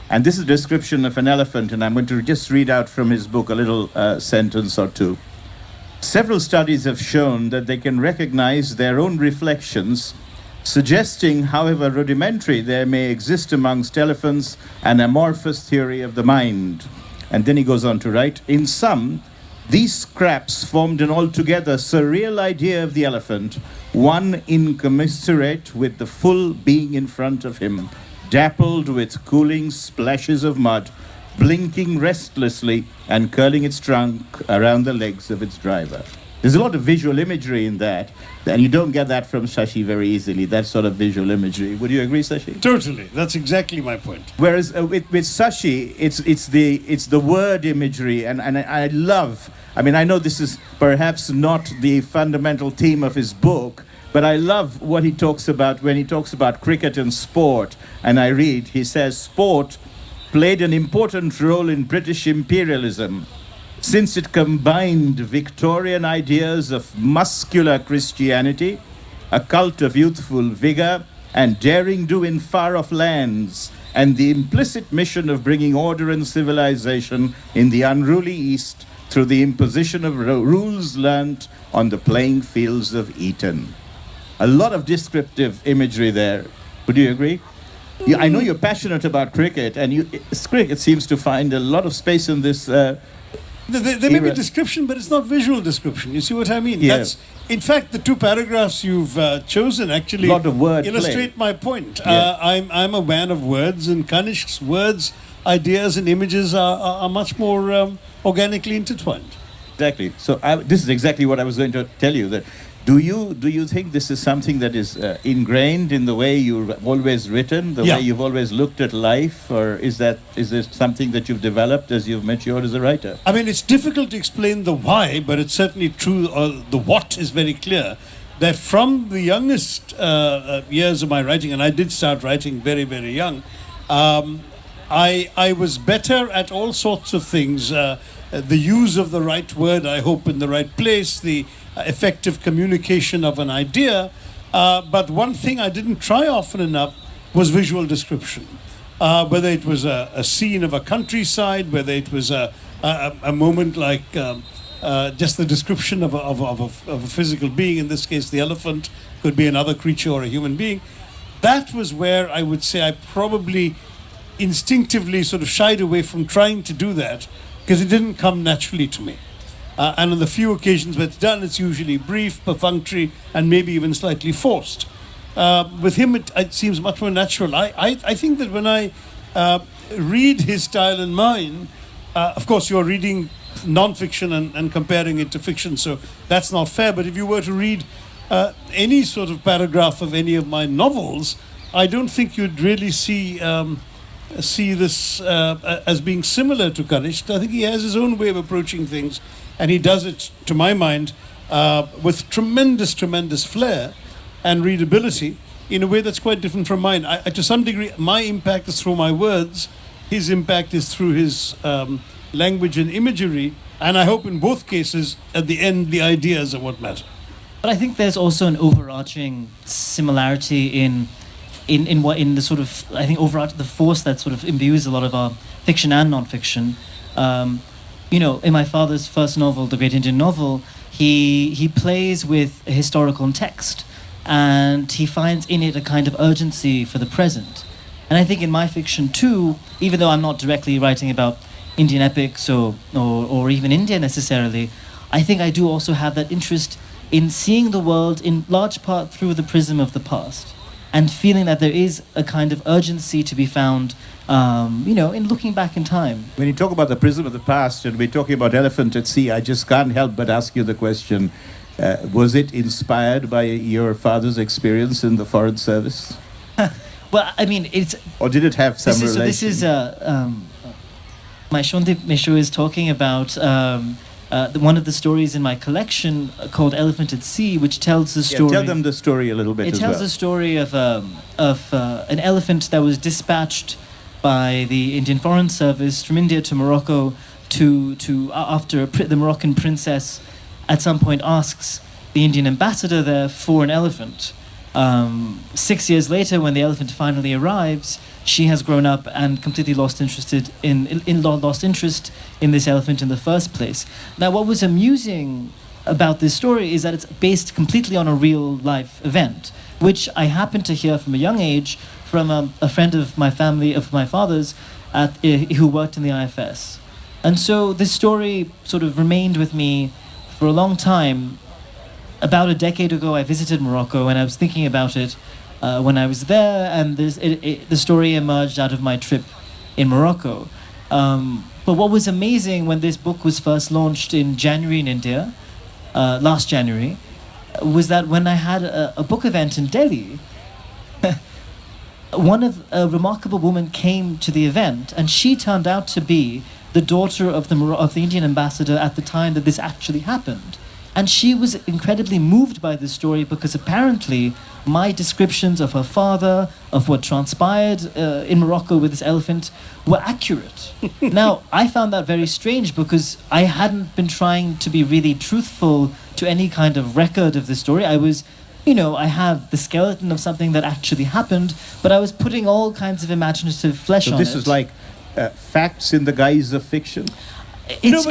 And this is a description of an elephant, and I'm going to just read out from his book a little sentence or two. Several studies have shown that they can recognize their own reflections, suggesting, however rudimentary they may exist amongst elephants, an amorphous theory of the mind. And then he goes on to write, in sum, these scraps formed an altogether surreal idea of the elephant, one incommensurate with the full being in front of him, dappled with cooling splashes of mud, blinking restlessly and curling its trunk around the legs of its driver. There's a lot of visual imagery in that, and you don't get that from Shashi very easily, that sort of visual imagery. Would you agree, Shashi? Totally. That's exactly my point. Whereas with Shashi, it's the word imagery, and I love, I mean, I know this is perhaps not the fundamental theme of his book, but I love what he talks about when he talks about cricket and sport. And I read, he says, sport played an important role in British imperialism, since it combined Victorian ideas of muscular Christianity, a cult of youthful vigor, and daring do in far-off lands, and the implicit mission of bringing order and civilization in the unruly East through the imposition of rules learnt on the playing fields of Eton. A lot of descriptive imagery there. Would you agree? I know you're passionate about cricket, and cricket seems to find a lot of space in this. There may be description, but it's not visual description. You see what I mean? Yeah. That's, in fact, the two paragraphs you've chosen actually lot of word illustrate play. my point. Yeah. I'm a man of words, and Kanishk's words, ideas, and images are much more organically intertwined. Exactly. So this is exactly what I was going to tell you. That do you think this is something that is ingrained in the way you've always written, the way you've always looked at life, or is this something that you've developed as you've matured as a writer? I mean, it's difficult to explain the why, but it's certainly true. The what is very clear. That from the youngest years of my writing, and I did start writing very, very young, I was better at all sorts of things. The use of the right word, I hope, in the right place, the effective communication of an idea. But one thing I didn't try often enough was visual description. Whether it was a scene of a countryside, whether it was a moment like just the description of a physical being, in this case the elephant, could be another creature or a human being. That was where I would say I probably instinctively sort of shied away from trying to do that, because it didn't come naturally to me. And on the few occasions where it's done, it's usually brief, perfunctory, and maybe even slightly forced. With him, it seems much more natural. I think that when I read his style and mine, of course, you're reading non-fiction and comparing it to fiction, so that's not fair. But if you were to read any sort of paragraph of any of my novels, I don't think you'd really see this as being similar to Kanishk. I think he has his own way of approaching things, and he does it, to my mind, with tremendous, tremendous flair and readability in a way that's quite different from mine. To some degree, my impact is through my words. His impact is through his language and imagery, and I hope in both cases, at the end, the ideas are what matter. But I think there's also an overarching similarity in the sort of, I think, the force that sort of imbues a lot of our fiction and non-fiction. In my father's first novel, The Great Indian Novel, he plays with a historical text, and he finds in it a kind of urgency for the present. And I think in my fiction too, even though I'm not directly writing about Indian epics or even India necessarily, I think I do also have that interest in seeing the world in large part through the prism of the past, and feeling that there is a kind of urgency to be found, in looking back in time. When you talk about the prism of the past, and we're talking about Elephant at Sea, I just can't help but ask you the question, was it inspired by your father's experience in the Foreign Service? Well, I mean, it's... Or did it have some relation? So this is... my Sandip Chatterjee is talking about... one of the stories in my collection called Elephant at Sea, which tells the story... tell them the story a little bit as well. It tells the story of an elephant that was dispatched by the Indian Foreign Service from India to Morocco after the Moroccan princess at some point asks the Indian ambassador there for an elephant. 6 years later, when the elephant finally arrives, she has grown up and completely lost interest in this elephant in the first place. Now, what was amusing about this story is that it's based completely on a real life event, which I happened to hear from a young age from a friend of my family, of my father's, who worked in the IFS. And so this story sort of remained with me for a long time. About a decade ago, I visited Morocco, and I was thinking about it when I was there, and the story emerged out of my trip in Morocco. But what was amazing when this book was first launched in January in India, last January, was that when I had a book event in Delhi, a remarkable woman came to the event, and she turned out to be the daughter of the Indian ambassador at the time that this actually happened. And she was incredibly moved by this story because apparently my descriptions of her father, of what transpired in Morocco with this elephant, were accurate. Now, I found that very strange because I hadn't been trying to be really truthful to any kind of record of the story. I was, I had the skeleton of something that actually happened, but I was putting all kinds of imaginative flesh on it. So this is like facts in the guise of fiction? It is